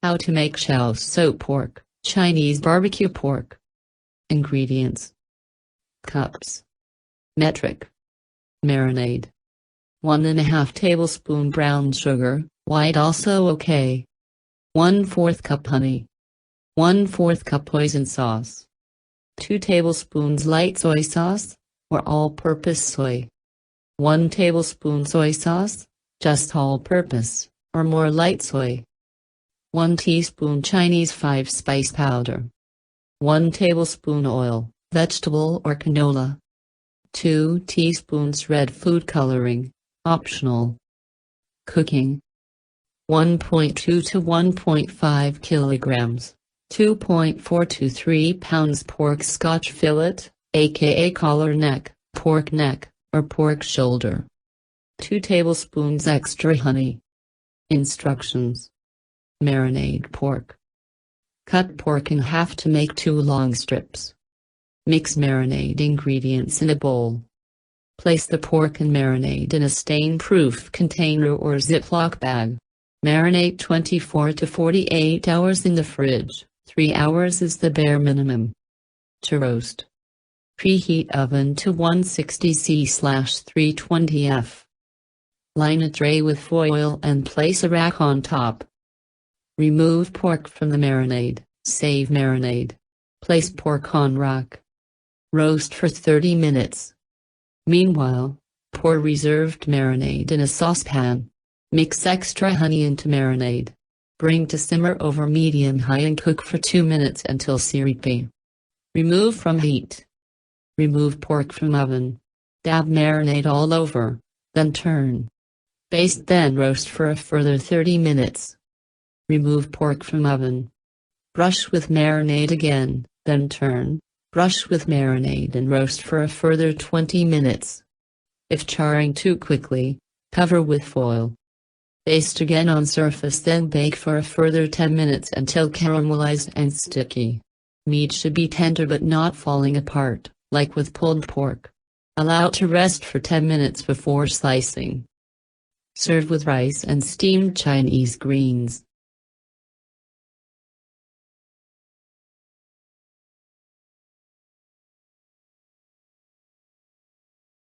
How to make Char Siu pork, Chinese barbecue pork. Ingredients. Cups. Metric. Marinade. 1½ tablespoon brown sugar, white also okay. 1/4 cup honey. 1/4 cup hoisin sauce. 2 tablespoons light soy sauce, or all-purpose soy. 1 tablespoon soy sauce, just all-purpose, or more light soy. 1 teaspoon Chinese 5-spice powder. 1 tablespoon oil, vegetable or canola. 2 teaspoons red food coloring, optional. Cooking. 1.2 to 1.5 kilograms, 2.4 to 3 pounds pork scotch fillet, aka collar neck, pork neck, or pork shoulder. 2 tablespoons extra honey. Instructions. Marinade pork. Cut pork in half to make 2 long strips. Mix marinade ingredients in a bowl. Place the pork and marinade in a stain-proof container or ziplock bag. Marinate 24 to 48 hours in the fridge, 3 hours is the bare minimum. To roast. Preheat oven to 160°/320 F. Line a tray with foil and place a rack on top. Remove pork from the marinade, save marinade. Place pork on rack. Roast for 30 minutes. Meanwhile, pour reserved marinade in a saucepan. Mix extra honey into marinade. Bring to simmer over medium-high and cook for 2 minutes until syrupy. Remove from heat. Remove pork from oven. Dab marinade all over, then turn. Baste then roast for a further 30 minutes. Remove pork from oven. Brush with marinade again, then turn. Brush with marinade and roast for a further 20 minutes. If charring too quickly, cover with foil. Baste again on surface, then bake for a further 10 minutes until caramelized and sticky. Meat should be tender but not falling apart, like with pulled pork. Allow to rest for 10 minutes before slicing. Serve with rice and steamed Chinese greens.